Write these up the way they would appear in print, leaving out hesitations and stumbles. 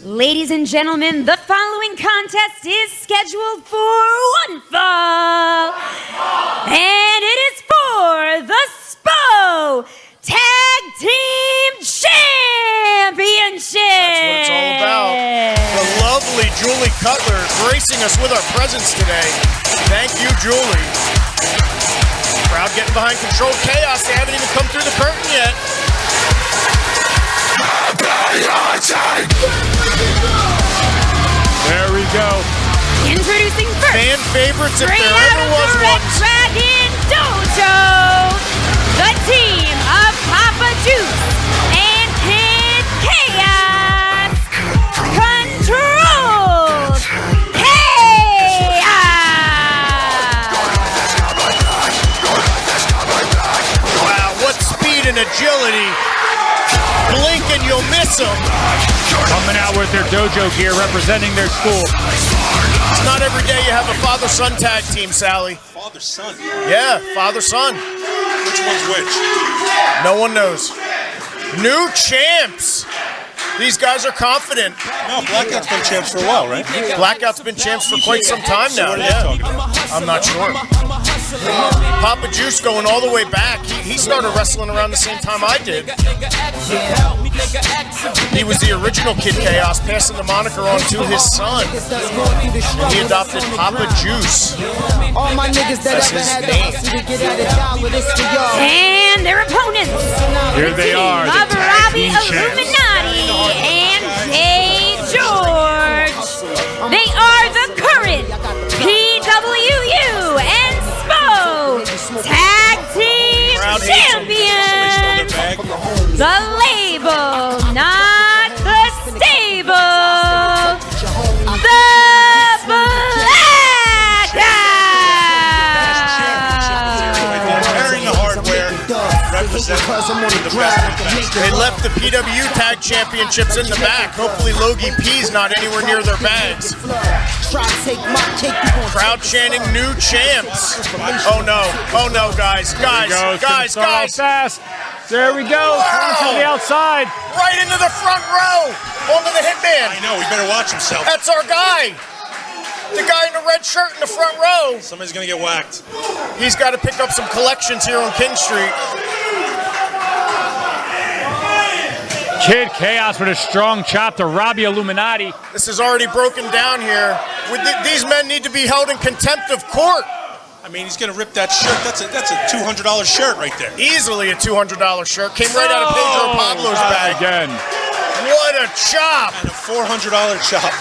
Ladies and gentlemen, the following contest is scheduled for one fall. And it is for the SPO Tag Team Championship. That's what it's all about. The lovely Julie Cutler gracing us with our presence today. Thank you, Julie. Crowd getting behind control. Chaos, they haven't even come through the curtain yet. There we go. Introducing first, fan favorites if straight there out ever of was the Red one. Dragon Dojo, the team of Papa Juice and Kid Chaos controls Wow, what speed and agility. Blink and you'll miss them. Coming out with their dojo gear, representing their school. It's not every day you have a father-son tag team, Sally. Father-son? Yeah, father-son. Which one's which? No one knows. New champs. These guys are confident. No, Blackout's been champs for a while, right? Blackout's been champs for quite some time now. What are you talking about? I'm not sure. Papa Juice going all the way back. He started wrestling around the same time I did. He was the original Kid Chaos, passing the moniker on to his son. And he adopted Papa Juice. That's his name. and their opponents. Here they are, the of tag Robbie team champs. Illuminati and Jay George. They are the current PWU and SPO Tag Team Crowd hates 'em. Champions. Bag. The label, not the stable. The Black Carrying the hardware, representing the best. They left the PWU Tag Championships in the back. Hopefully Logie P's not anywhere near their bags. Crowd chanting new champs. Oh no, guys. Fast. There we go. Coming to the outside. Right into the front row. Onto the hitman. I know, he better watch himself. That's our guy. The guy in the red shirt in the front row. Somebody's gonna get whacked. He's got to pick up some collections here on King Street. Kid Chaos with a strong chop to Robbie Illuminati. This is already broken down here. These men need to be held in contempt of court. I mean, he's gonna rip that shirt. That's a $200 shirt right there. Easily a $200 shirt. Came right out of Pedro Pablo's bag. Again. What a chop. And a $400 chop.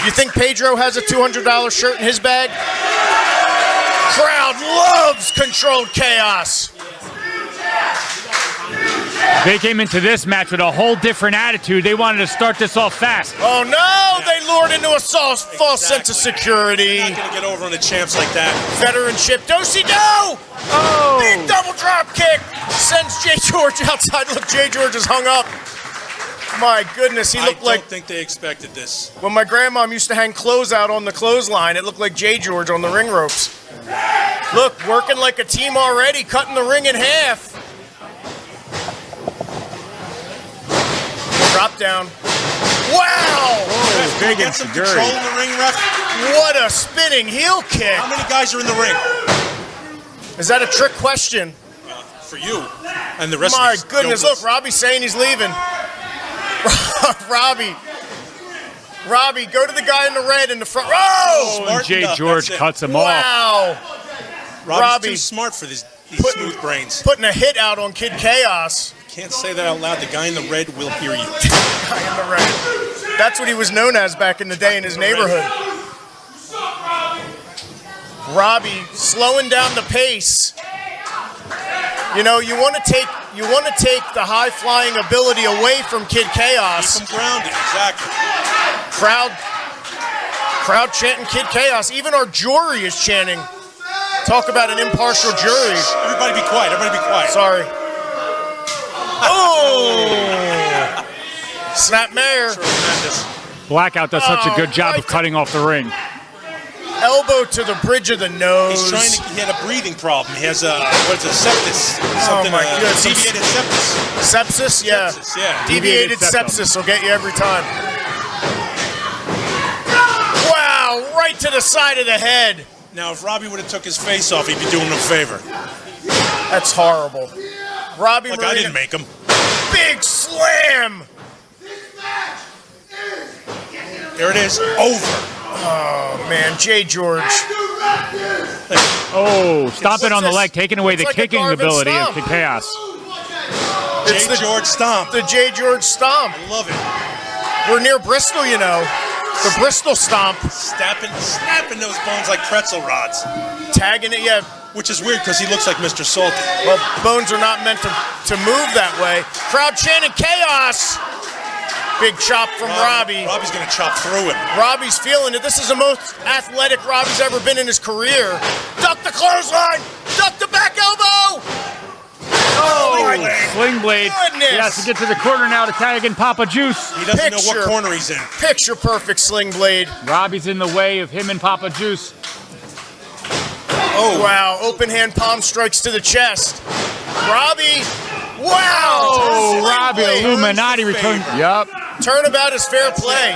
You think Pedro has a $200 shirt in his bag? Crowd loves controlled chaos. They came into this match with a whole different attitude. They wanted to start this off fast. Oh no, they lured into a false sense of security. Not gonna get over on the champs like that. Veteranship, do-si-do! Oh! Big double drop kick sends Jay George outside. Look, Jay George is hung up. My goodness, he looked I like don't think they expected this. when my grandmom used to hang clothes out on the clothesline. It looked like Jay George on the ring ropes. Look, working like a team already, cutting the ring in half. Drop down. Wow! Big Get some insecurity. control in the ring, ref. What a spinning heel kick. How many guys are in the ring? Is that a trick question? For you and the rest My of these goodness, yokels. look, Robbie's saying he's leaving. Robbie, go to the guy in the red in the front. Oh! And Smartened Jay up, George that's it. cuts him off. Wow! Robbie's Robbie. too smart for these smooth brains. Putting a hit out on Kid Chaos. Can't say that out loud. The guy in the red will hear you. Guy in the red. That's what he was known as back in the day in his neighborhood. Robbie slowing down the pace. You know, you want to take the high flying ability away from Kid Chaos. Keep him grounded, exactly. Crowd chanting Kid Chaos. Even our jury is chanting. Talk about an impartial jury. Everybody be quiet. Everybody be quiet. Sorry. Oh! Snapmare. Blackout does such a good job of right. cutting off the ring. Elbow to the bridge of the nose. He's trying to. He had a breathing problem. He has a sepsis. Oh my goodness. Deviated sepsis. Sepsis, yeah. Sepsis, yeah. Deviated Deviated septum. sepsis will get you every time. Wow, right to the side of the head. Now, if Robbie would have took his face off, he'd be doing him a favor. That's horrible. Robbie Look, Marina, I didn't make him. big slam. There it is, over. Oh, man, Jay George. Oh, stomping on the leg, taking away the It's like a kicking Garvin ability of stomp. Kaos. It's Jay George stomp. The Jay George stomp. I love it. We're near Bristol, you know. The Bristol stomp. Snapping those bones like pretzel rods. Tagging it, yeah. Which is weird because he looks like Mr. Salty. Well, bones are not meant to move that way. Crowd chanting chaos. Big chop from Robbie. Robbie's going to chop through him. Robbie's feeling it. This is the most athletic Robbie's ever been in his career. Duck the clothesline. Duck the back elbow. Oh, Sling blade. Goodness. He has to get to the corner now to tag in Papa Juice. He doesn't know what corner he's in. Picture perfect sling blade. Robbie's in the way of him and Papa Juice. Oh, wow. Open hand palm strikes to the chest. Robbie. Wow. Oh, Sling Robbie blade. Illuminati returns. Yup. Turnabout is fair play.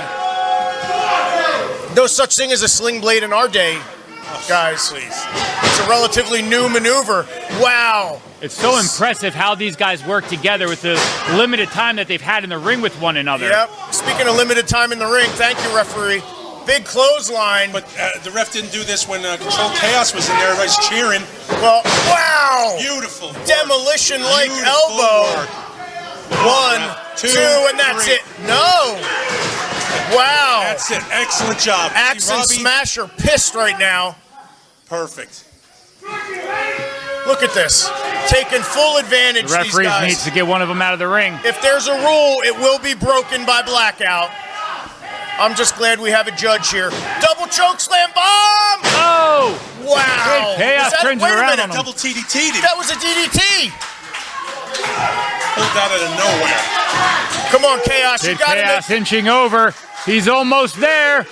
No such thing as a sling blade in our day, guys. Please. It's a relatively new maneuver. Wow. It's so impressive how these guys work together with the limited time that they've had in the ring with one another. Yep. Speaking of limited time in the ring, thank you, referee. Big clothesline. But the ref didn't do this when Control Chaos was in there. Everybody's cheering. Well, wow. Beautiful. Demolition-like Beautiful elbow. work. 1, 2, and that's 3. it. No. Wow. That's it. Excellent job. Axe See, and Robbie? Smash are pissed right now. Perfect. Look at this. Taking full advantage, The these referee guys. needs to get one of them out of the ring. If there's a rule, it will be broken by blackout. I'm just glad we have a judge here. Double choke slam bomb! Oh! Wow. Chaos Is that- turns wait a around minute. on him. Double TDT'd him. That was a DDT. Pulled that out of nowhere. Come on, Chaos. You Kid got Chaos it. inching over. He's almost there.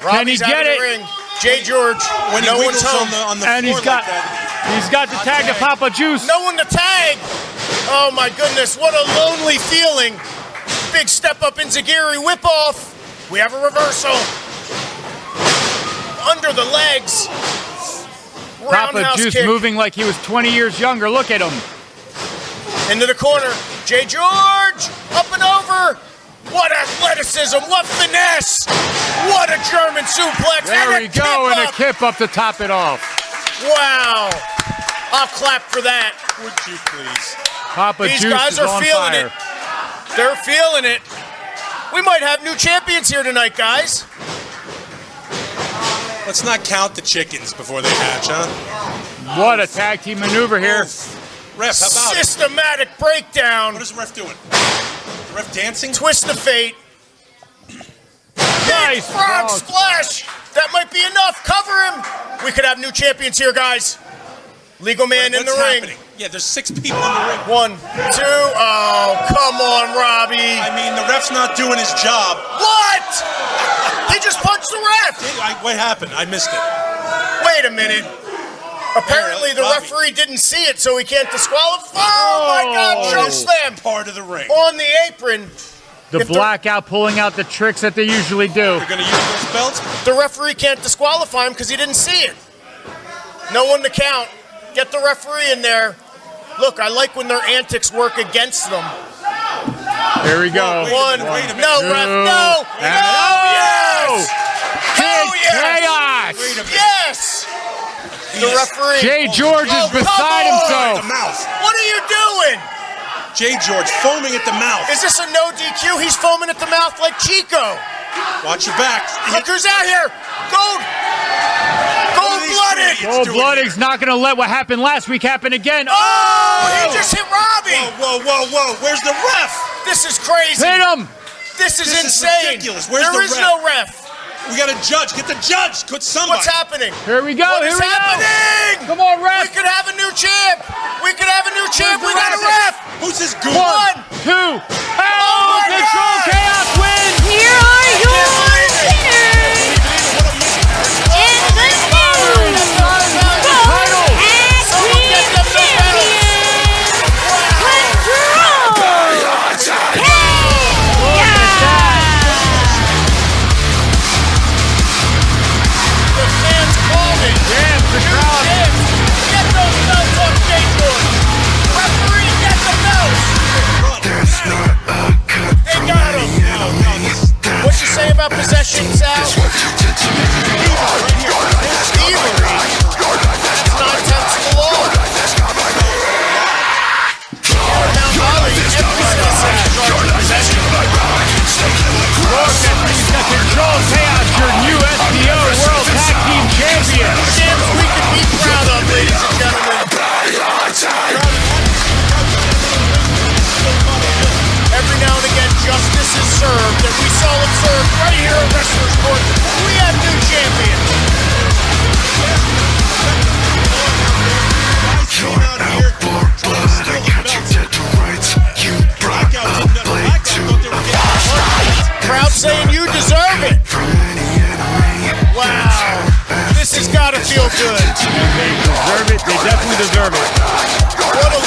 Robbie's Can he out get of it? the ring. Jay George. When No he one's wiggles home. on the And floor he's got like that. he's got the tag to Papa Juice. No one to tag. Oh, my goodness. What a lonely feeling. Big step up in Zagiri whip off. We have a reversal. Under the legs. Papa Roundhouse Juice kick. moving like he was 20 years younger. Look at him. Into the corner. Jay George. Up and over. What athleticism. What finesse. What a German suplex. There and we go, and a up. kip up to top it off. Wow. I'll clap for that. Would you please? Papa These Juice guys is are on feeling fire. it. They're feeling it. We might have new champions here tonight, guys. Let's not count the chickens before they hatch, huh? What a tag team maneuver here. Oof. Ref, how about it? Systematic breakdown. What is the ref doing? The ref dancing? Twist of fate. Nice. Frog Oh, splash. That might be enough. Cover him. We could have new champions here, guys. Legal man in the What's ring. happening? Yeah, there's 6 people in the ring. 1, 2. Oh, come on, Robbie. I mean, the ref's not doing his job. What? He just punched the ref. What happened? I missed it. Wait a minute. Apparently the Robbie. referee didn't see it, so he can't disqualify. Oh my God! Choke slam Part of the ring. on the apron. The If the- blackout pulling out the tricks that they usually do. You're going to use those belts? The referee can't disqualify him because he didn't see it. No one to count. Get the referee in there. Look, I like when their antics work against them. Here we go. Wait a minute, 1. wait a minute. No, ref. No. And No. Yes. Kid Oh, yes. Chaos. Wait a minute. Yes. The referee. Jay George is Oh, come beside on. himself. The mouth. What are you doing? Jay George foaming at the mouth. Is this a no DQ? He's foaming at the mouth like Chico. Watch your back. Look who's out here. Gold-blooded. Cold-blooded's not going to let what happened last week happen again. Oh, he just hit Robbie. Whoa. Where's the ref? This is crazy. Hit him. This is This is insane. ridiculous. Where's There the is ref? no ref. We got a judge. Get the judge. Could somebody. What's happening? Here we go. What Here is we go. happening? Come on, We ref. could have a new champ. We could have a new champ. the We got a ref? ref. Who's this goon? 1. 2. Oh, Oh, my Control God. Chaos wins. Here are your winners in the new Title. Someone get them the medals. about possession, Sal? Thievery. That's 9/10 of the law. Mount Holly, everybody's in possession. Look at these Control Chaos, your new SPO World Tag Team Champion. Champs we can be proud of, ladies and gentlemen. Every now and again, justice is served, and we saw it served right here at Wrestlers Court. We have new champions. You're out for blood, I got you dead to rights. You brought a blade to Crowd saying you deserve it. Wow, this has got to feel good. They deserve it. They definitely deserve it. What a